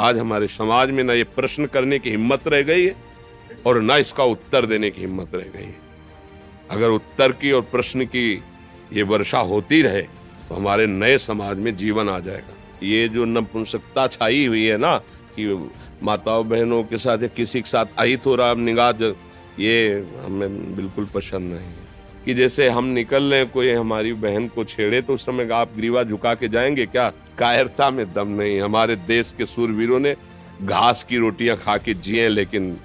आज हमारे समाज में न ये प्रश्न करने की हिम्मत रह गई है और न इसका उत्तर देने की हिम्मत रह गई है। अगर उत्तर की और प्रश्न की ये वर्षा होती रहे तो हमारे नए समाज में जीवन आ जाएगा। ये जो नपुंसकता छाई हुई है ना कि माताओं बहनों के साथ या किसी के साथ अहित हो रहा निगाह, ये हमें बिल्कुल पसंद नहीं है। कि जैसे हम निकल रहे कोई हमारी बहन को छेड़े तो उस समय आप ग्रीवा झुका के जाएंगे क्या? कायरता में दम नहीं। हमारे देश के सूरवीरों ने घास की रोटियां खा के जिए लेकिन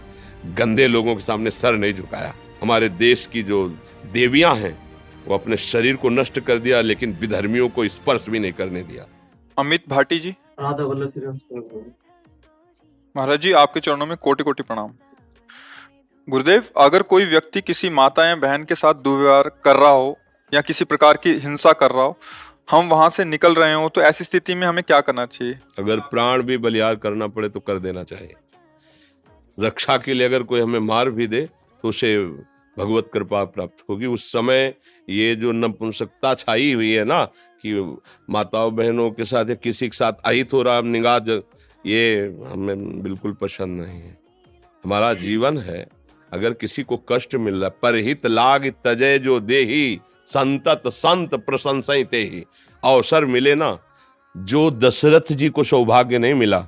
गंदे लोगों के सामने सर नहीं झुकाया। हमारे देश की जो देवियां हैं वो अपने शरीर को नष्ट कर दिया लेकिन विधर्मियों को स्पर्श भी नहीं करने दिया। अमित भाटी जी। राधा वल्लभ श्री राम। महाराज जी, आपके चरणों में कोटि कोटि प्रणाम। गुरुदेव, अगर कोई व्यक्ति किसी माता या बहन के साथ दुर्व्यवहार कर रहा हो या किसी प्रकार की हिंसा कर रहा हो, हम वहां से निकल रहे हो, तो ऐसी स्थिति में हमें क्या करना चाहिए? अगर प्राण भी बलियार करना पड़े तो कर देना चाहिए। रक्षा के लिए अगर कोई हमें मार भी दे तो उसे भगवत कृपा प्राप्त होगी। उस समय ये जो नपुंसकता छाई हुई है ना कि माताओं बहनों के साथ या किसी के साथ अहित हो रहा निगाह, ये हमें बिल्कुल पसंद नहीं है। हमारा जीवन है, अगर किसी को कष्ट मिल रहा है, परहित लाग तजय जो देही संतत संत प्रशंसिते ही। अवसर मिले ना, जो दशरथ जी को सौभाग्य नहीं मिला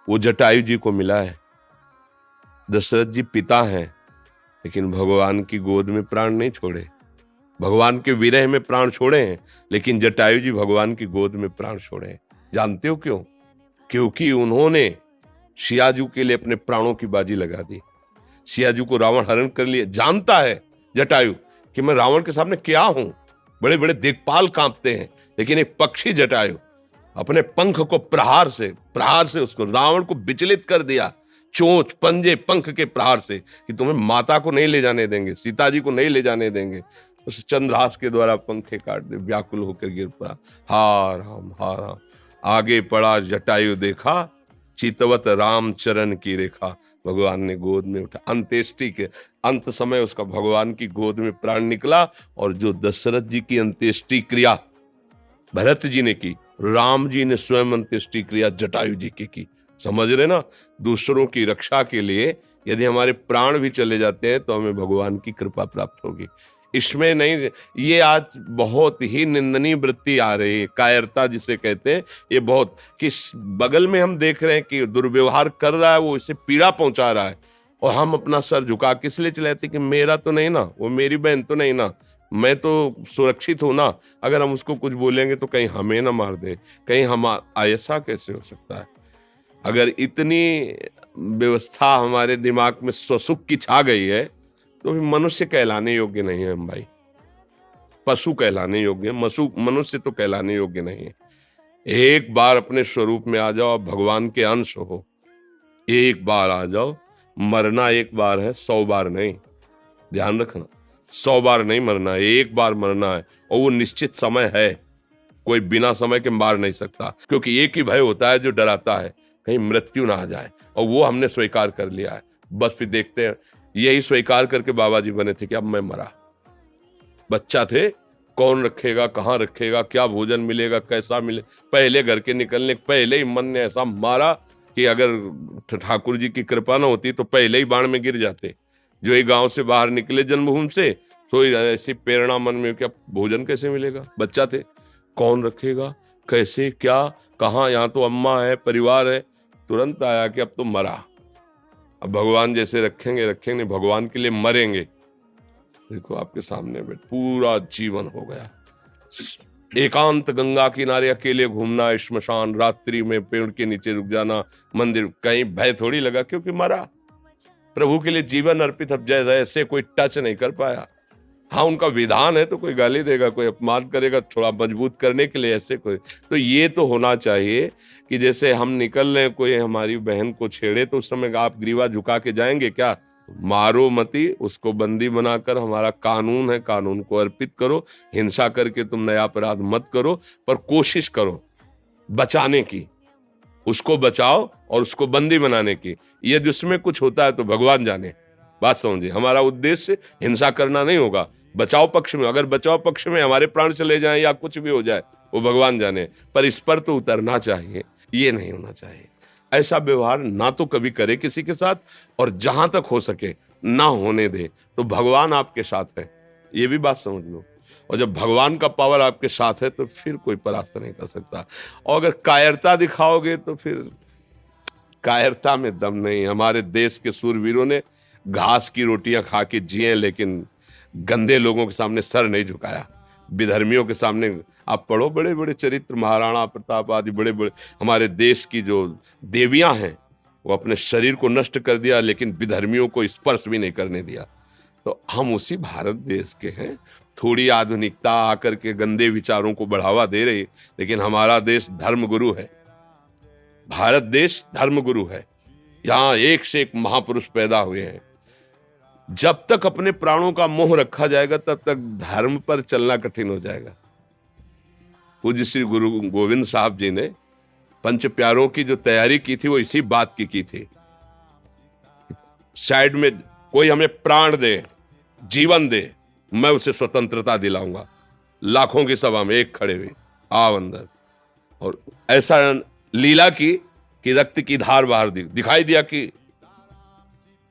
वो जटायु जी को मिला है। दशरथ जी पिता हैं लेकिन भगवान की गोद में प्राण नहीं छोड़े, भगवान के विरह में प्राण छोड़े हैं, लेकिन जटायु जी भगवान की गोद में प्राण छोड़े हैं। जानते हो क्यों? क्योंकि उन्होंने सियाजू के लिए अपने प्राणों की बाजी लगा दी। सियाजू को रावण हरण कर लिए। जानता है जटायु कि मैं रावण के सामने क्या हूं, बड़े बड़े दिक्पाल कांपते हैं, लेकिन एक पक्षी जटायु अपने पंख को प्रहार से उसको रावण को विचलित कर दिया। चोंच पंजे पंख के प्रहार से कि तुम्हें माता को नहीं ले जाने देंगे, सीता जी को नहीं ले जाने देंगे। उस चंद्रहास के द्वारा पंखे काट दे, व्याकुल होकर गिर पड़ा। हार हम आगे पड़ा जटायु देखा, चितवत राम चरण की रेखा। भगवान ने गोद में उठा। अंत्येष्टि के अंत समय उसका भगवान की गोद में प्राण निकला। और जो दशरथ जी की अंत्येष्टि क्रिया भरत जी ने की, राम जी ने स्वयं अंत्येष्टि क्रिया जटायु जी की। समझ रहे ना? दूसरों की रक्षा के लिए यदि हमारे प्राण भी चले जाते हैं तो हमें भगवान की कृपा प्राप्त होगी। इसमें नहीं, ये आज बहुत ही निंदनीय वृत्ति आ रही है, कायरता जिसे कहते हैं। ये बहुत किस बगल में हम देख रहे हैं कि दुर्व्यवहार कर रहा है, वो इसे पीड़ा पहुंचा रहा है, और हम अपना सर झुका किस लिए चलाते कि मेरा तो नहीं ना, वो मेरी बहन तो नहीं ना, मैं तो सुरक्षित हूं ना। अगर हम उसको कुछ बोलेंगे तो कहीं हमें ना मार दे, कहीं हम ऐसा कैसे हो सकता है? अगर इतनी व्यवस्था हमारे दिमाग में स्वसुख की छा गई है तो मनुष्य कहलाने योग्य नहीं है हम भाई। पशु कहलाने योग्य है, मनुष्य तो कहलाने योग्य नहीं है। एक बार अपने स्वरूप में आ जाओ, भगवान के अंश हो, एक बार आ जाओ। मरना एक बार है, 100 बार नहीं। ध्यान रखना, 100 बार नहीं मरना है, एक बार मरना है, और वो निश्चित समय है। कोई बिना समय के मार नहीं सकता, क्योंकि एक ही भय होता है जो डराता है, कहीं मृत्यु ना आ जाए, और वो हमने स्वीकार कर लिया है। बस फिर देखते हैं, यही स्वीकार करके बाबा जी बने थे कि अब मैं मरा। बच्चा थे, कौन रखेगा, कहाँ रखेगा, क्या भोजन मिलेगा, कैसा मिले, पहले घर के निकलने पहले ही मन ने ऐसा मारा कि अगर ठाकुर जी की कृपा न होती तो पहले ही बाण में गिर जाते। जो ये गांव से बाहर निकले जन्मभूमि से, तो ऐसी प्रेरणा मन में क्या भोजन कैसे मिलेगा। बच्चा थे, कौन रखेगा, कैसे, क्या, कहाँ, यहाँ तो अम्मा है, परिवार है। तुरंत आया कि अब तो मरा, अब भगवान जैसे रखेंगे, भगवान के लिए मरेंगे। देखो आपके सामने बैठ, पूरा जीवन हो गया। एकांत गंगा किनारे अकेले घूमना, श्मशान, रात्रि में पेड़ के नीचे रुक जाना, मंदिर, कहीं भय थोड़ी लगा, क्योंकि मरा। प्रभु के लिए जीवन अर्पित। अब जैसे कोई टच नहीं कर पाया। हाँ, उनका विधान है तो कोई गाली देगा, कोई अपमान करेगा, थोड़ा मजबूत करने के लिए, ऐसे कोई तो ये तो होना चाहिए कि जैसे हम निकल रहे कोई हमारी बहन को छेड़े तो उस समय आप ग्रीवा झुका के जाएंगे क्या? मारो मती, उसको बंदी बनाकर, हमारा कानून है, कानून को अर्पित करो। हिंसा करके तुम नया अपराध मत करो, पर कोशिश करो बचाने की, उसको बचाओ और उसको बंदी बनाने की। यदि उसमें कुछ होता है तो भगवान जाने। बात समझिए, हमारा उद्देश्य हिंसा करना नहीं होगा। बचाव पक्ष में, अगर बचाव पक्ष में हमारे प्राण चले जाएं या कुछ भी हो जाए, वो भगवान जाने, पर इस पर तो उतरना चाहिए। ये नहीं होना चाहिए। ऐसा व्यवहार ना तो कभी करे किसी के साथ, और जहां तक हो सके ना होने दे। तो भगवान आपके साथ है, ये भी बात समझ लो। और जब भगवान का पावर आपके साथ है तो फिर कोई परास्त नहीं कर सकता। और अगर कायरता दिखाओगे तो फिर कायरता में दम नहीं। हमारे देश के सूरवीरों ने घास की रोटियां खा के जिए, लेकिन गंदे लोगों के सामने सर नहीं झुकाया। विधर्मियों के सामने आप पढ़ो, बड़े बड़े चरित्र, महाराणा प्रताप आदि बड़े बड़े हमारे देश की जो देवियां हैं, वो अपने शरीर को नष्ट कर दिया, लेकिन विधर्मियों को स्पर्श भी नहीं करने दिया। तो हम उसी भारत देश के हैं। थोड़ी आधुनिकता आकर के गंदे विचारों को बढ़ावा दे रही, लेकिन हमारा देश धर्मगुरु है। भारत देश धर्मगुरु है। यहां एक से एक महापुरुष पैदा हुए हैं। जब तक अपने प्राणों का मोह रखा जाएगा तब तक धर्म पर चलना कठिन हो जाएगा। पूज्य श्री गुरु गोविंद साहब जी ने पंच प्यारों की जो तैयारी की थी वो इसी बात की थी। साइड में कोई हमें प्राण दे, जीवन दे, मैं उसे स्वतंत्रता दिलाऊंगा। लाखों की सभा में एक खड़े हुए, आओ अंदर। और ऐसा लीला की कि रक्त की धार बाहर दिखाई दिया कि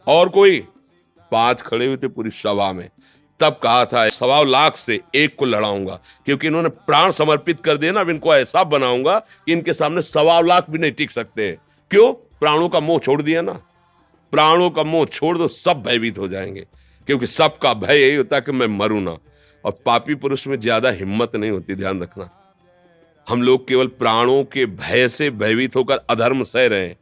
और कोई 5 खड़े हुए थे पूरी सभा में। तब कहा था 1.25 लाख से एक को लड़ाऊंगा, क्योंकि इन्होंने प्राण समर्पित कर दिए ना। अब इनको ऐसा बनाऊंगा कि इनके सामने 1.25 लाख भी नहीं टिक सकते। क्यों? प्राणों का मोह छोड़ दिया ना। प्राणों का मोह छोड़ दो, सब भयभीत हो जाएंगे, क्योंकि सबका भय यही होता है कि मैं मरूं ना। और पापी पुरुष में ज्यादा हिम्मत नहीं होती, ध्यान रखना। हम लोग केवल प्राणों के भय से भयभीत होकर अधर्म सह रहे हैं।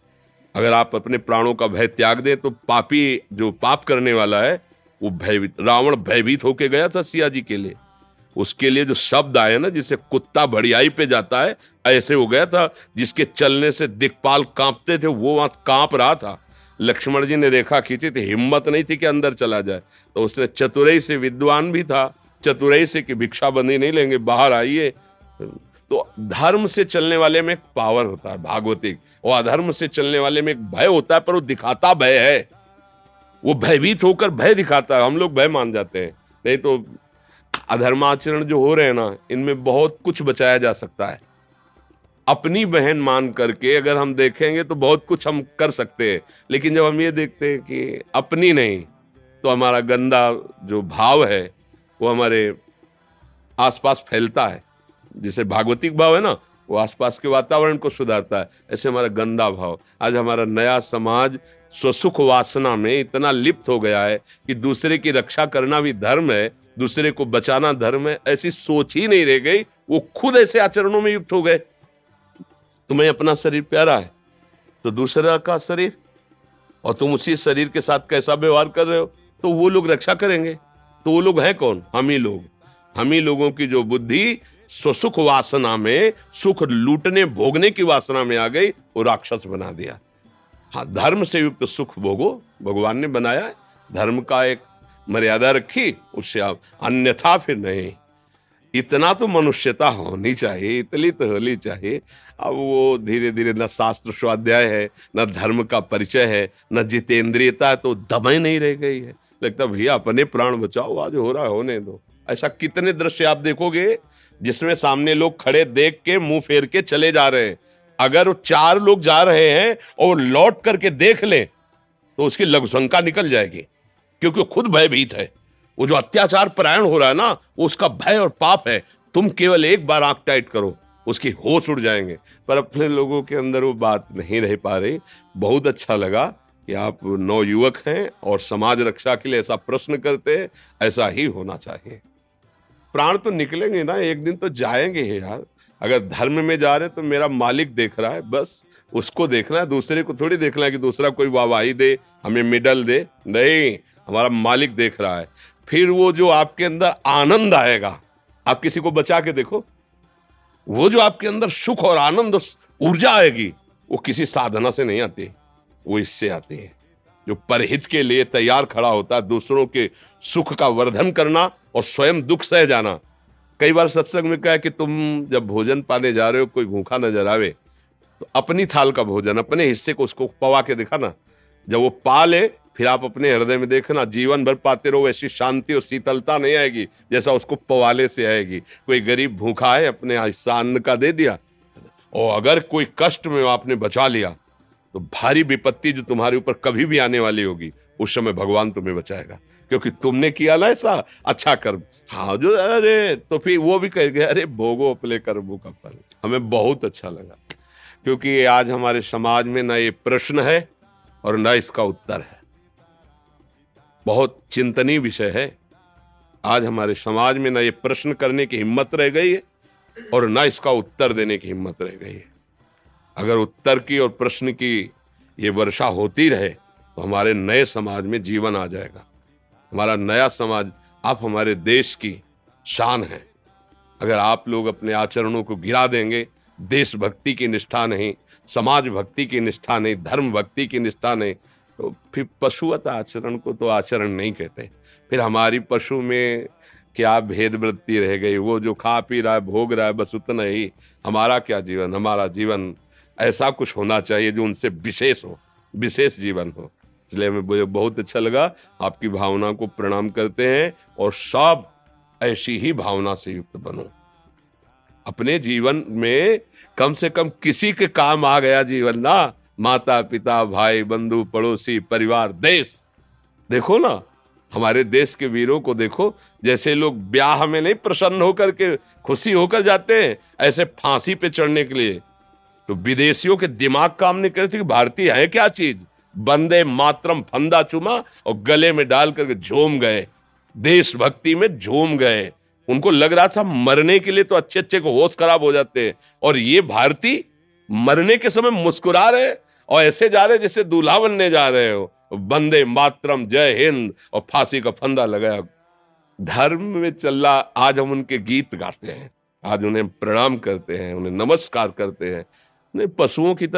अगर आप अपने प्राणों का भय त्याग दें तो पापी जो पाप करने वाला है वो भयभीत, रावण भयभीत होके गया था सिया जी के लिए। उसके लिए जो शब्द आए ना, जिसे कुत्ता बढ़ियाई पे जाता है, ऐसे हो गया था। जिसके चलने से दिक्पाल कांपते थे वो वहां कांप रहा था। लक्ष्मण जी ने रेखा खींची थी, हिम्मत नहीं थी कि अंदर चला जाए, तो उसने चतुराई से, विद्वान भी था, चतुराई से कि भिक्षा बंदी नहीं लेंगे, बाहर आइए। तो धर्म से चलने वाले में एक पावर होता है भागवतिक, और अधर्म से चलने वाले में एक भय होता है, पर वो दिखाता भय है। वो भयभीत होकर भय दिखाता है, हम लोग भय मान जाते हैं। नहीं तो अधर्माचरण जो हो रहे हैं ना, इनमें बहुत कुछ बचाया जा सकता है। अपनी बहन मान करके अगर हम देखेंगे तो बहुत कुछ हम कर सकते हैं, लेकिन जब हम ये देखते हैं कि अपनी नहीं, तो हमारा गंदा जो भाव है वो हमारे आसपास फैलता है। जैसे भागवतिक भाव है ना, वो आसपास के वातावरण को सुधारता है, ऐसे हमारा गंदा भाव। आज हमारा नया समाज स्वसुख वासना में इतना लिप्त हो गया है कि दूसरे की रक्षा करना भी धर्म है, दूसरे को बचाना धर्म है, ऐसी सोच ही नहीं रह गई। वो खुद ऐसे आचरणों में युक्त हो गए। तुम्हें अपना शरीर प्यारा है तो दूसरा का शरीर, और तुम उसी शरीर के साथ कैसा व्यवहार कर रहे हो तो वो लोग रक्षा करेंगे। तो वो लोग हैं कौन? हम ही लोग। हम ही लोगों की जो बुद्धि स्वसुख वासना में, सुख लूटने भोगने की वासना में आ गई, वो राक्षस बना दिया। हाँ, धर्म से युक्त सुख भोगो, भगवान ने बनाया है। धर्म का एक मर्यादा रखी, उससे आप, अन्यथा फिर नहीं। इतना तो मनुष्यता होनी चाहिए, इतनी तो होनी चाहिए। अब वो धीरे धीरे न शास्त्र स्वाध्याय है, न धर्म का परिचय है, न जितेंद्रियता है, तो दम ही नहीं रह गई है। लगता भैया अपने प्राण बचाओ, आज हो रहा है होने दो। ऐसा कितने दृश्य आप देखोगे जिसमें सामने लोग खड़े देख के मुंह फेर के चले जा रहे हैं। अगर वो 4 लोग जा रहे हैं और लौट करके देख लें तो उसकी लघुशंका निकल जाएगी, क्योंकि वो खुद भयभीत है। वो जो अत्याचार परायण हो रहा है ना, वो उसका भय और पाप है। तुम केवल एक बार आंख टाइट करो, उसकी होश उड़ जाएंगे। पर अपने लोगों के अंदर वो बात नहीं रह पा रही। बहुत अच्छा लगा कि आप नवयुवक हैं और समाज रक्षा के लिए ऐसा प्रश्न करते हैं। ऐसा ही होना चाहिए। प्राण तो निकलेंगे ना, एक दिन तो जाएंगे ही यार। अगर धर्म में जा रहे तो मेरा मालिक देख रहा है, बस उसको देखना है, दूसरे को थोड़ी देखना है कि दूसरा कोई वाहवाही दे, हमें मेडल दे। नहीं, हमारा मालिक देख रहा है। फिर वो जो आपके अंदर आनंद आएगा, आप किसी को बचा के देखो, वो जो आपके अंदर सुख और आनंद ऊर्जा आएगी, वो किसी साधना से नहीं आती, वो इससे आती है। जो परहित के लिए तैयार खड़ा होता है, दूसरों के सुख का वर्धन करना और स्वयं दुख सह जाना। कई बार सत्संग में कहा कि तुम जब भोजन पाने जा रहे हो, कोई भूखा नजर आवे तो अपनी थाल का भोजन, अपने हिस्से को उसको पवा के दिखाना। जब वो पा ले फिर आप अपने हृदय में देखना, जीवन भर पाते रहो, ऐसी शांति और शीतलता नहीं आएगी जैसा उसको पवाले से आएगी। कोई गरीब भूखा है, अपने हिस्सा अन्न का दे दिया, और अगर कोई कष्ट में आपने बचा लिया तो भारी विपत्ति जो तुम्हारे ऊपर कभी भी आने वाली होगी उस समय भगवान तुम्हें बचाएगा, क्योंकि तुमने किया ना ऐसा अच्छा कर्म। हाँ जो अरे तो फिर वो भी कहेंगे अरे भोगो अपने कर्मों का फल। हमें बहुत अच्छा लगा, क्योंकि आज हमारे समाज में न ये प्रश्न है और न इसका उत्तर है। बहुत चिंतनीय विषय है। आज हमारे समाज में न ये प्रश्न करने की हिम्मत रह गई है और न इसका उत्तर देने की हिम्मत रह गई है। अगर उत्तर की और प्रश्न की ये वर्षा होती रहे तो हमारे नए समाज में जीवन आ जाएगा। हमारा नया समाज, आप हमारे देश की शान है। अगर आप लोग अपने आचरणों को गिरा देंगे, देशभक्ति की निष्ठा नहीं, समाज भक्ति की निष्ठा नहीं, धर्म भक्ति की निष्ठा नहीं, तो फिर पशुवत आचरण को तो आचरण नहीं कहते। फिर हमारी पशु में क्या भेद वृत्ति रह गई? वो जो खा पी रहा है, भोग रहा है, बस उतना ही। हमारा क्या जीवन? हमारा जीवन ऐसा कुछ होना चाहिए जो उनसे विशेष हो, विशेष जीवन हो। इसलिए मुझे बहुत अच्छा लगा। आपकी भावना को प्रणाम करते हैं और सब ऐसी ही भावना से युक्त बनो। अपने जीवन में कम से कम किसी के काम आ गया जीवन ना, माता पिता भाई बंधु पड़ोसी परिवार देश। देखो ना हमारे देश के वीरों को देखो, जैसे लोग ब्याह में नहीं प्रसन्न होकर के खुशी होकर जाते हैं, ऐसे फांसी पे चढ़ने के लिए तो विदेशियों के दिमाग काम नहीं करते कि भारतीय है क्या चीज। वंदे मातरम फंदा चुमा और गले में डाल करके झूम गए, देशभक्ति में झूम गए। उनको लग रहा था मरने के लिए तो अच्छे अच्छे को होश खराब हो जाते हैं, और ये भारतीय मरने के समय मुस्कुरा रहे और ऐसे जा रहे जैसे दूल्हा बनने जा रहे हो। वंदे मातरम जय हिंद और फांसी का फंदा लगाया। धर्म में चल रहा, आज हम उनके गीत गाते हैं, आज उन्हें प्रणाम करते हैं, उन्हें नमस्कार करते हैं, उन्हें पशुओं की तरह